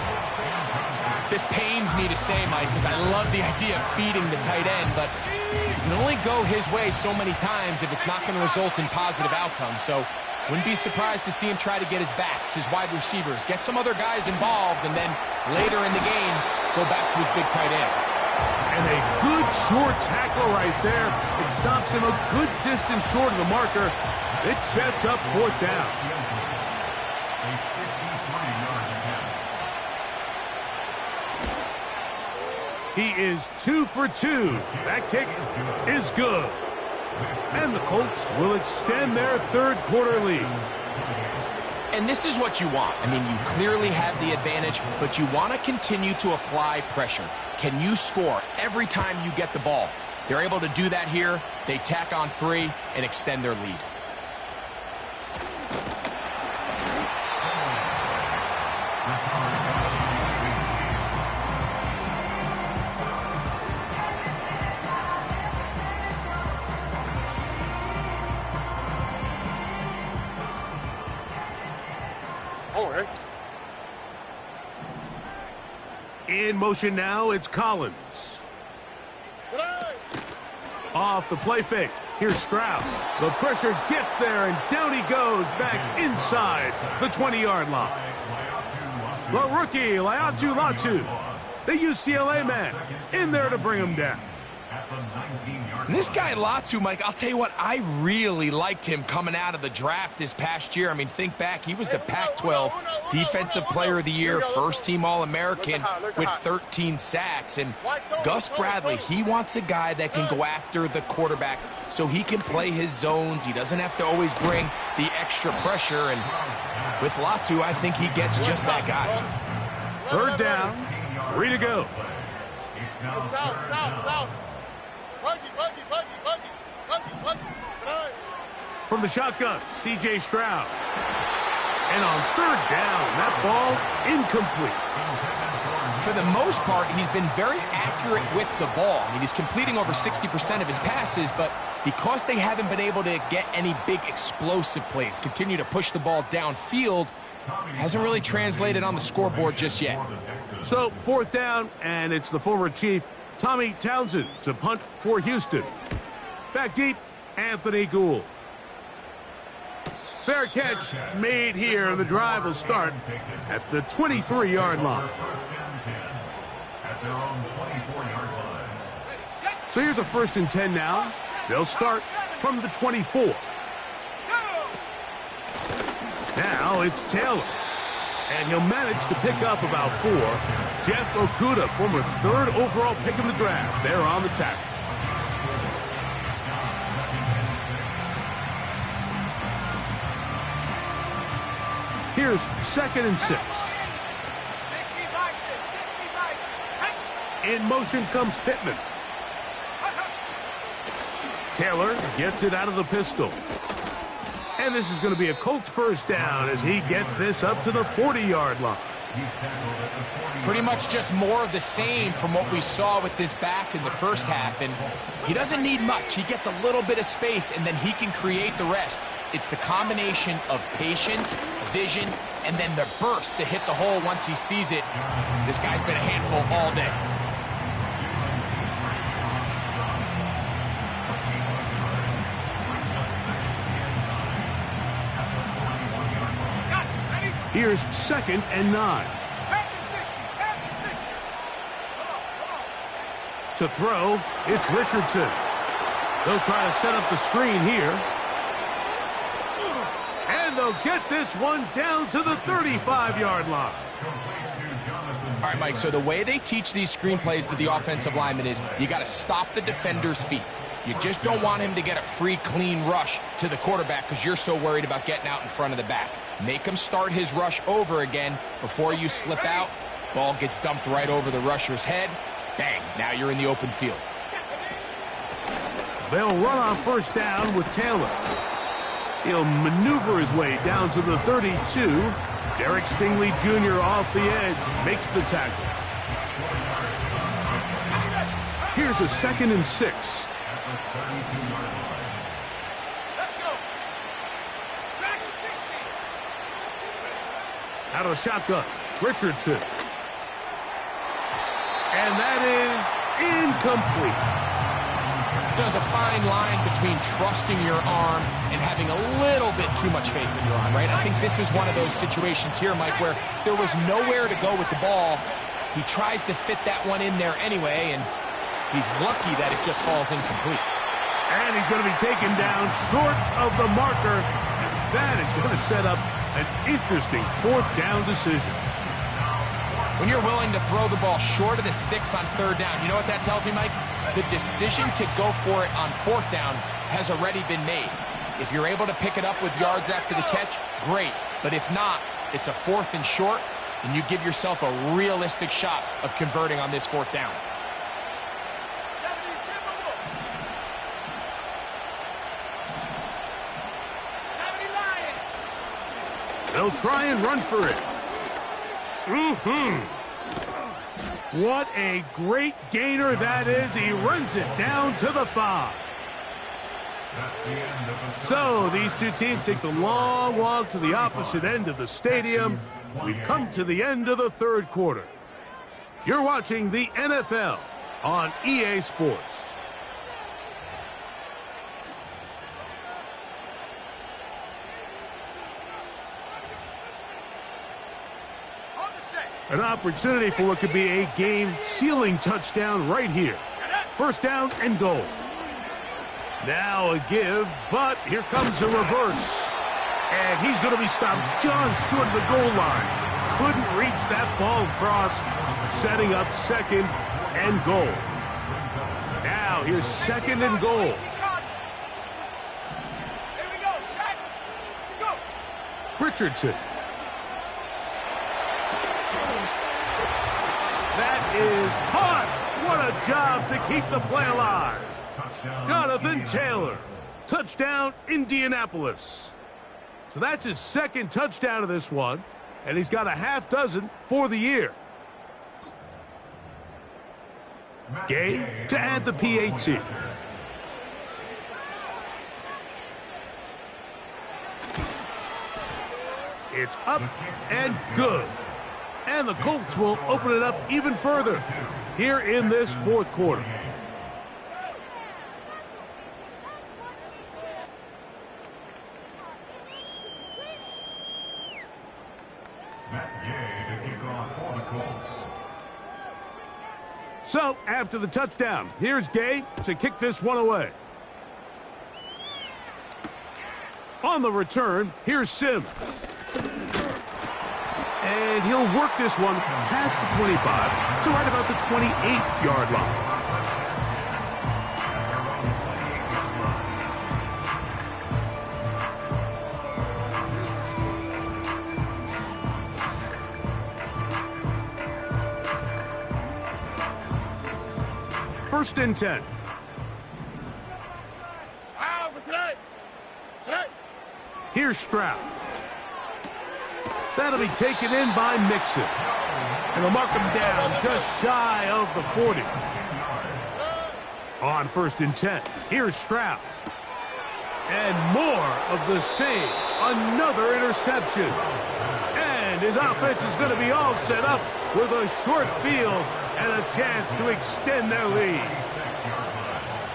S2: This pains me to say, Mike, because I love the idea of feeding the tight end, but you can only go his way so many times if it's not going to result in positive outcomes. So wouldn't be surprised to see him try to get his backs, his wide receivers, get some other guys involved, and then later in the game, go back to his big tight end.
S1: And a good short tackle right there. It stops him a good distance short of the marker. It sets up fourth down. He is 2 for 2. That kick is good. And the Colts will extend their third quarter lead.
S2: And this is what you want. I mean, you clearly have the advantage, but you want to continue to apply pressure. Can you score every time you get the ball? They're able to do that here. They tack on 3 and extend their lead.
S1: In motion now, it's Collins. Off the play fake. Here's Stroud. The pressure gets there, and down he goes back inside the 20-yard line. The rookie, Latu, the UCLA man, in there to bring him down.
S2: And this guy Latu, Mike, I'll tell you what, I really liked him coming out of the draft this past year. I mean, think back, he was the Pac-12 Defensive Player of the Year, first-team All-American with 13 sacks. And Gus Bradley, he wants a guy that can go after the quarterback so he can play his zones. He doesn't have to always bring the extra pressure. And with Latu, I think he gets just that guy.
S1: Third down, 3 to go. From the shotgun, C.J. Stroud. And on third down, that ball incomplete.
S2: For the most part, he's been very accurate with the ball. I mean, he's completing over 60% of his passes, but because they haven't been able to get any big explosive plays, continue to push the ball downfield, hasn't really translated on the scoreboard just yet.
S1: So, fourth down, and it's the former Chief, Tommy Townsend, to punt for Houston. Back deep, Anthony Gould. Fair catch made here, and the drive will start at the 23-yard line. So here's a 1st and 10 now. They'll start from the 24. Now it's Taylor. And he'll manage to pick up about 4. Jeff Okudah, former 3rd overall pick in the draft, there on the tackle. Here's 2nd and 6. In motion comes Pittman. Taylor gets it out of the pistol. And this is going to be a Colts first down as he gets this up to the 40-yard line.
S2: Pretty much just more of the same from what we saw with this back in the first half. And he doesn't need much. He gets a little bit of space, and then he can create the rest. It's the combination of patience, vision, and then the burst to hit the hole once he sees it. This guy's been a handful all day.
S1: Here's 2nd and 9. To throw, it's Richardson. They'll try to set up the screen here. And they'll get this one down to the 35-yard line.
S2: All right, Mike, so the way they teach these screenplays to the offensive lineman is you got to stop the defender's feet. You just don't want him to get a free, clean rush to the quarterback because you're so worried about getting out in front of the back. Make him start his rush over again before you slip out. Ball gets dumped right over the rusher's head. Bang, now you're in the open field.
S1: They'll run on first down with Taylor. He'll maneuver his way down to the 32. Derek Stingley Jr. off the edge makes the tackle. Here's a 2nd and 6. Out of the shotgun, Richardson. And that is incomplete.
S2: There's a fine line between trusting your arm and having a little bit too much faith in your arm, right? I think this is one of those situations here, Mike, where there was nowhere to go with the ball. He tries to fit that one in there anyway, and he's lucky that it just falls incomplete.
S1: And he's going to be taken down short of the marker, and that is going to set up an interesting 4th down decision.
S2: When you're willing to throw the ball short of the sticks on 3rd down, you know what that tells me, Mike? The decision to go for it on 4th down has already been made. If you're able to pick it up with yards after the catch, great. But if not, it's a 4th and short, and you give yourself a realistic shot of converting on this 4th down.
S1: They'll try and run for it. What a great gainer that is. He runs it down to the 5. So these two teams take the long walk to the opposite end of the stadium. We've come to the end of the third quarter. You're watching the NFL on EA Sports. An opportunity for what could be a game-sealing touchdown right here. First down and goal. Now a give, but here comes a reverse. And he's going to be stopped just short of the goal line. Couldn't reach that ball across, setting up second and goal. Now here's second and goal. Richardson. That is caught. What a job to keep the play alive. Jonathan Taylor. Touchdown, Indianapolis. So that's his second touchdown of this one, and he's got a half dozen for the year. Gay to add the PAT. It's up and good. And the Colts will open it up even further here in this fourth quarter. So, after the touchdown, here's Gay to kick this one away. On the return, here's Sims. And he'll work this one past the 25 to right about the 28-yard line. First and 10. Here's Stroud. That'll be taken in by Mixon. And they'll mark him down just shy of the 40. On first and 10, here's Stroud. And more of the same. Another interception. And his offense is going to be all set up with a short field and a chance to extend their lead.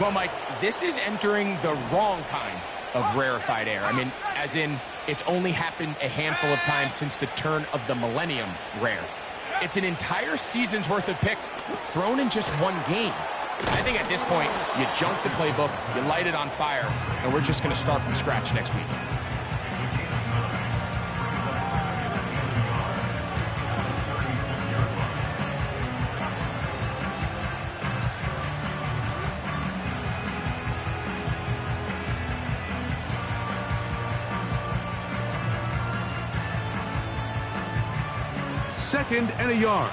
S2: Well, Mike, this is entering the wrong kind of rarefied air. I mean, as in, it's only happened a handful of times since the turn of the millennium rare. It's an entire season's worth of picks thrown in just one game. I think at this point, you junk the playbook, you light it on fire, and we're just going to start from scratch next week.
S1: Second and a yard.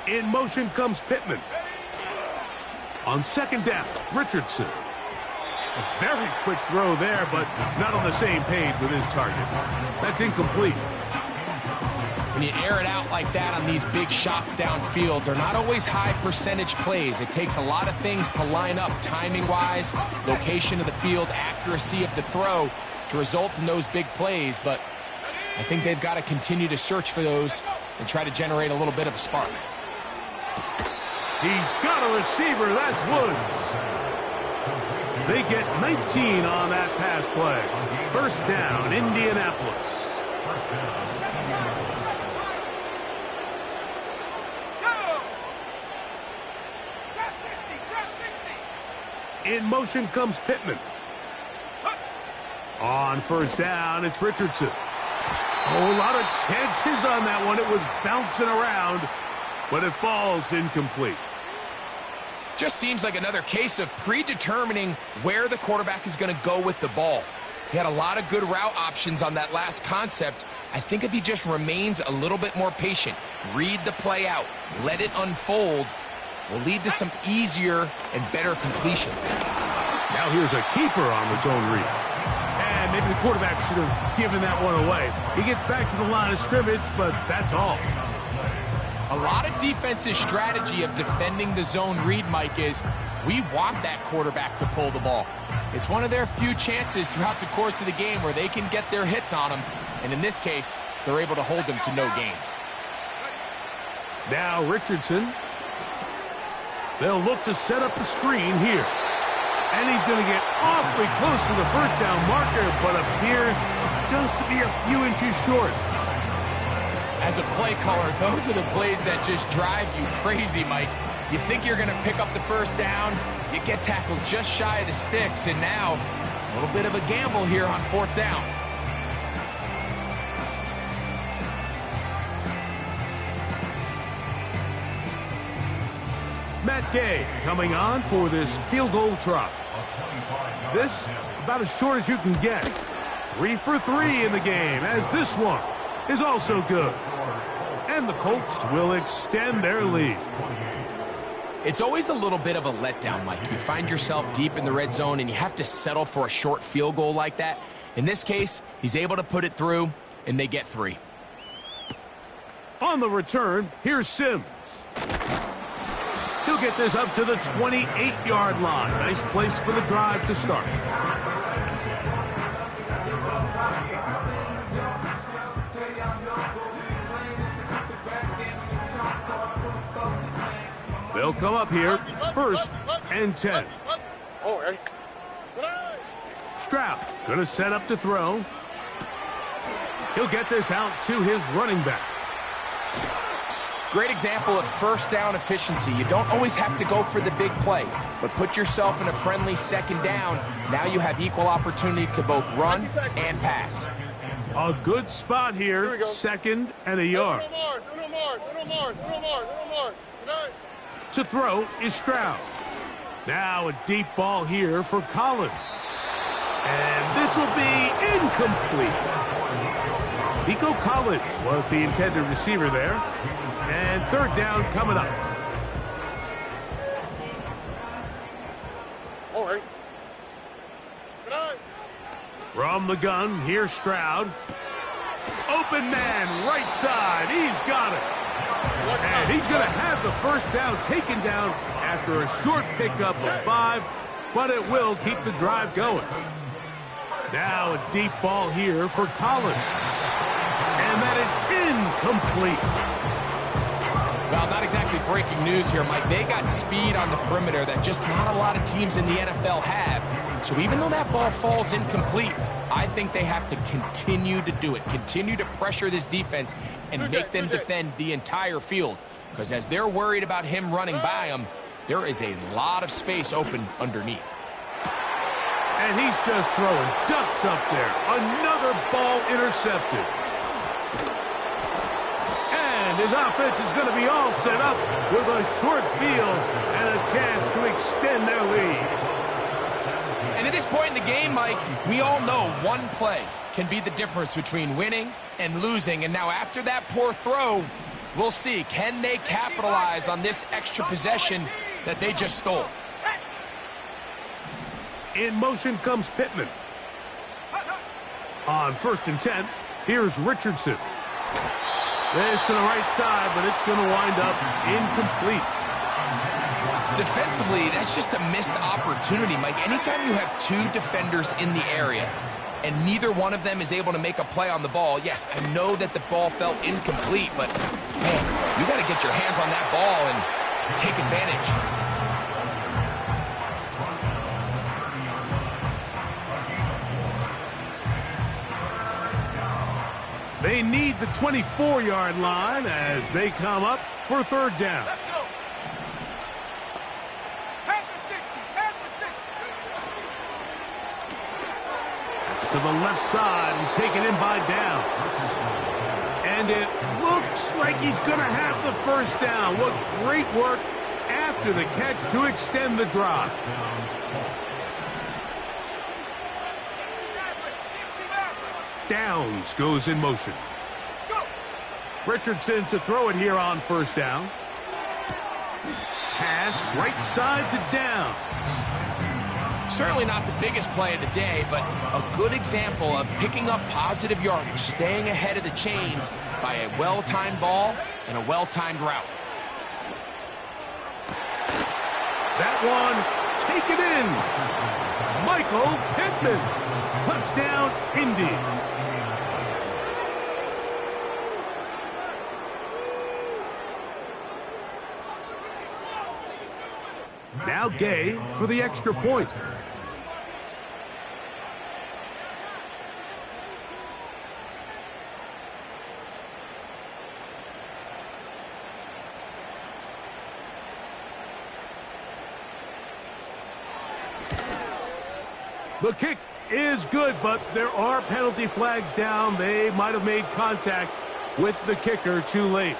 S1: In motion comes Pittman. On second down, Richardson. A very quick throw there, but not on the same page with his target. That's incomplete.
S2: When you air it out like that on these big shots downfield, they're not always high percentage plays. It takes a lot of things to line up timing-wise, location of the field, accuracy of the throw to result in those big plays, but I think they've got to continue to search for those and try to generate a little bit of a spark.
S1: He's got a receiver. That's Woods. They get 19 on that pass play. First down, Indianapolis. In motion comes Pittman. On first down, it's Richardson. Oh, a lot of chances on that one. It was bouncing around, but it falls incomplete.
S2: Just seems like another case of predetermining where the quarterback is going to go with the ball. He had a lot of good route options on that last concept. I think if he just remains a little bit more patient, read the play out, let it unfold, will lead to some easier and better completions.
S1: Now here's a keeper on the zone read. Maybe the quarterback should have given that one away. He gets back to the line of scrimmage, but that's all.
S2: A lot of defense's strategy of defending the zone read, Mike, is we want that quarterback to pull the ball. It's one of their few chances throughout the course of the game where they can get their hits on him. And in this case, they're able to hold him to no gain.
S1: Now Richardson. They'll look to set up the screen here. And he's going to get awfully close to the first down marker, but appears just to be a few inches short.
S2: As a play caller, those are the plays that just drive you crazy, Mike. You think you're going to pick up the first down, you get tackled just shy of the sticks, and now a little bit of a gamble here on fourth down.
S1: Matt Gay coming on for this field goal try. This, about as short as you can get. 3 for 3 in the game, as this one is also good. And the Colts will extend their lead.
S2: It's always a little bit of a letdown, Mike. You find yourself deep in the red zone, and you have to settle for a short field goal like that. In this case, he's able to put it through, and they get 3.
S1: On the return, here's Sims. He'll get this up to the 28-yard line. Nice place for the drive to start. They'll come up here, 1st and 10. Stroud gonna set up to throw. He'll get this out to his running back.
S2: Great example of first down efficiency. You don't always have to go for the big play, but put yourself in a friendly second down. Now you have equal opportunity to both run and pass.
S1: A good spot here, 2nd and a yard. To throw is Stroud. Now a deep ball here for Collins. And this will be incomplete. Nico Collins was the intended receiver there. And 3rd down coming up.
S4: All right.
S1: From the gun, here's Stroud. Open man, right side. He's got it. And he's going to have the first down taken down after a short pickup of 5, but it will keep the drive going. Now a deep ball here for Collins. And that is incomplete.
S2: Well, not exactly breaking news here, Mike. They got speed on the perimeter that just not a lot of teams in the NFL have. So even though that ball falls incomplete, I think they have to continue to do it. Continue to pressure this defense and make them defend the entire field. Because as they're worried about him running by them, there is a lot of space open underneath.
S1: And he's just throwing ducks up there. Another ball intercepted. His offense is going to be all set up with a short field and a chance to extend their lead.
S2: And at this point in the game, Mike, we all know one play can be the difference between winning and losing. And now after that poor throw, we'll see, can they capitalize on this extra possession that they just stole?
S1: In motion comes Pittman. On 1st and 10, here's Richardson. This to the right side, but it's going to wind up incomplete.
S2: Defensively, that's just a missed opportunity, Mike. Anytime you have 2 defenders in the area and neither one of them is able to make a play on the ball, yes, I know that the ball felt incomplete, but, man, you got to get your hands on that ball and take advantage.
S1: They need the 24-yard line as they come up for 3rd down.
S5: Let's go. Head to 60. Head to 60.
S1: It's to the left side and taken in by down. And it looks like he's going to have the first down. What great work after the catch to extend the drive. Downs goes in motion. Richardson to throw it here on 1st down. Pass right side to Downs.
S2: Certainly not the biggest play of the day, but a good example of picking up positive yardage, staying ahead of the chains by a well-timed ball and a well-timed route.
S1: That one, take it in. Michael Pittman. Touchdown, Indy. Now Gay for the extra point. The kick is good, but there are penalty flags down. They might have made contact with the kicker too late.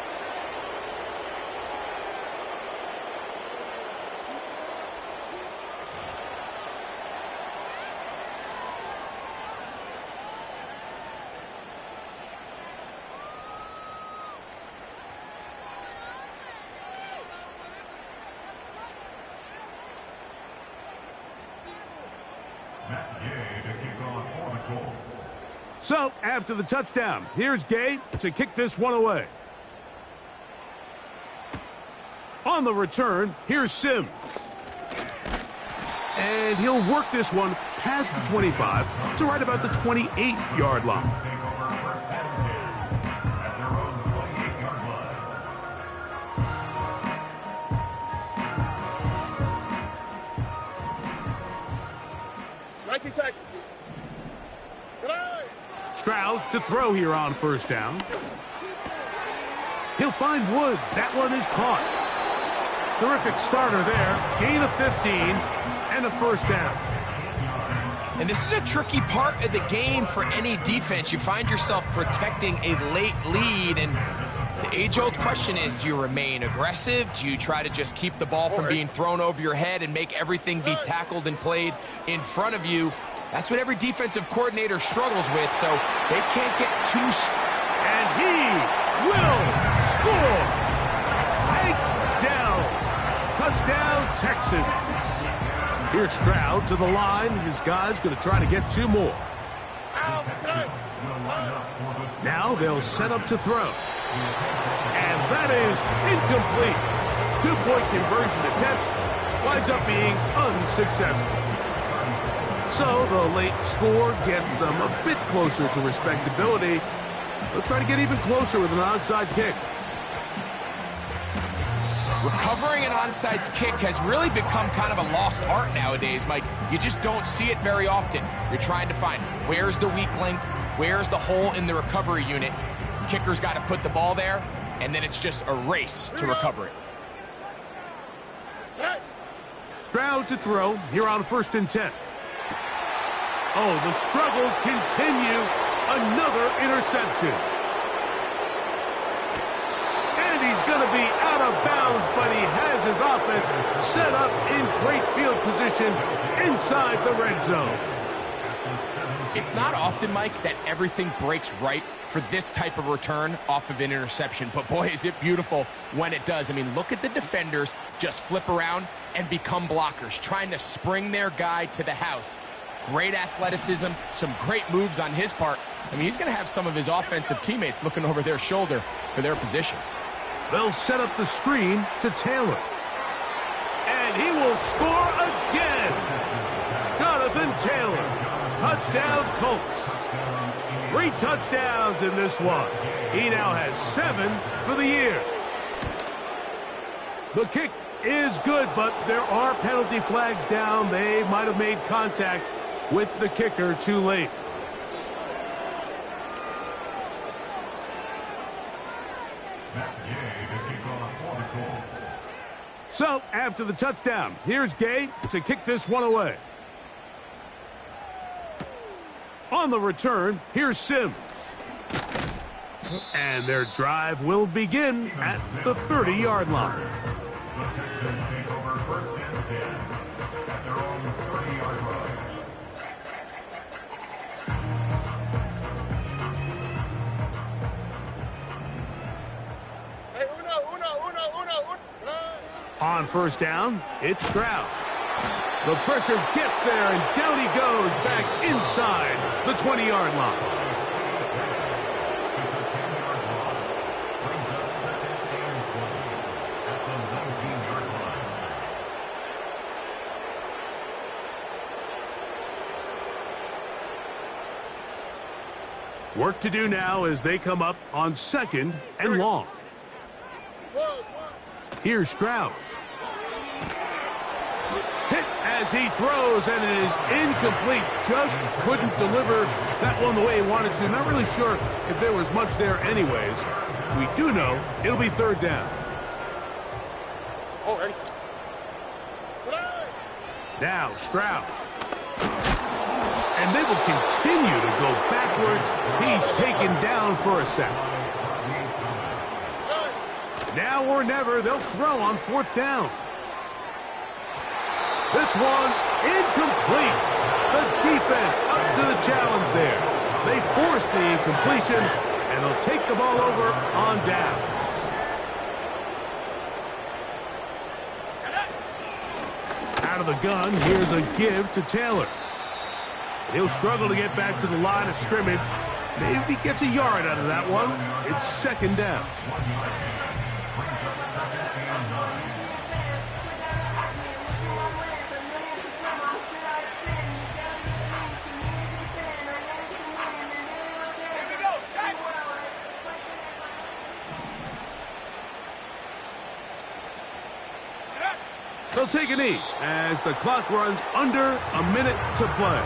S1: So, after the touchdown, here's Gay to kick this one away. On the return, here's Sims. And he'll work this one past the 25 to right about the 28-yard line. Stroud to throw here on first down. He'll find Woods. That one is caught. Terrific starter there. Gain of 15 and a first down.
S2: And this is a tricky part of the game for any defense. You find yourself protecting a late lead, and the age-old question is, do you remain aggressive? Do you try to just keep the ball from being thrown over your head and make everything be tackled and played in front of you? That's what every defensive coordinator struggles with, so they can't get too...
S1: And he will score! Takedown! Touchdown, Texans! Here's Stroud to the line. His guy's going to try to get two more. Now they'll set up to throw. And that is incomplete. Two-point conversion attempt winds up being unsuccessful. So the late score gets them a bit closer to respectability. They'll try to get even closer with an onside kick.
S2: Recovering an onside kick has really become kind of a lost art nowadays, Mike. You just don't see it very often. You're trying to find where's the weak link, where's the hole in the recovery unit. Kicker's got to put the ball there, and then it's just a race to recover it.
S1: Stroud to throw here on 1st and 10. Oh, the struggles continue. Another interception. And he's going to be out of bounds, but he has his offense set up in great field position inside the red zone.
S2: It's not often, Mike, that everything breaks right for this type of return off of an interception. But boy, is it beautiful when it does. I mean, look at the defenders just flip around and become blockers, trying to spring their guy to the house. Great athleticism, some great moves on his part. I mean, he's going to have some of his offensive teammates looking over their shoulder for their position.
S1: They'll set up the screen to Taylor. And he will score again. Jonathan Taylor. Touchdown, Colts. 3 touchdowns in this one. He now has 7 for the year. The kick is good, but there are penalty flags down. They might have made contact with the kicker too late. So, after the touchdown, here's Gay to kick this one away. On the return, here's Sims. And their drive will begin at the 30-yard line. On first down, it's Stroud. The pressure gets there, and down he goes back inside the 20-yard line.
S3: It's a 10-yard loss. Brings up second and 20 at the 19-yard line.
S1: Work to do now as they come up on 2nd and long. Here's Stroud. Hit as he throws, and it is incomplete. Just couldn't deliver that one the way he wanted to. Not really sure if there was much there anyways. We do know it'll be 3rd down.
S4: Already.
S1: Now Stroud. And they will continue to go backwards. He's taken down for a sack. Now or never, they'll throw on 4th down. This one, incomplete. The defense up to the challenge there. They force the incompletion, and they'll take the ball over on downs. Out of the gun, here's a give to Taylor. He'll struggle to get back to the line of scrimmage. Maybe he gets a yard out of that one. It's 2nd down. They'll take a knee as the clock runs under a minute to play.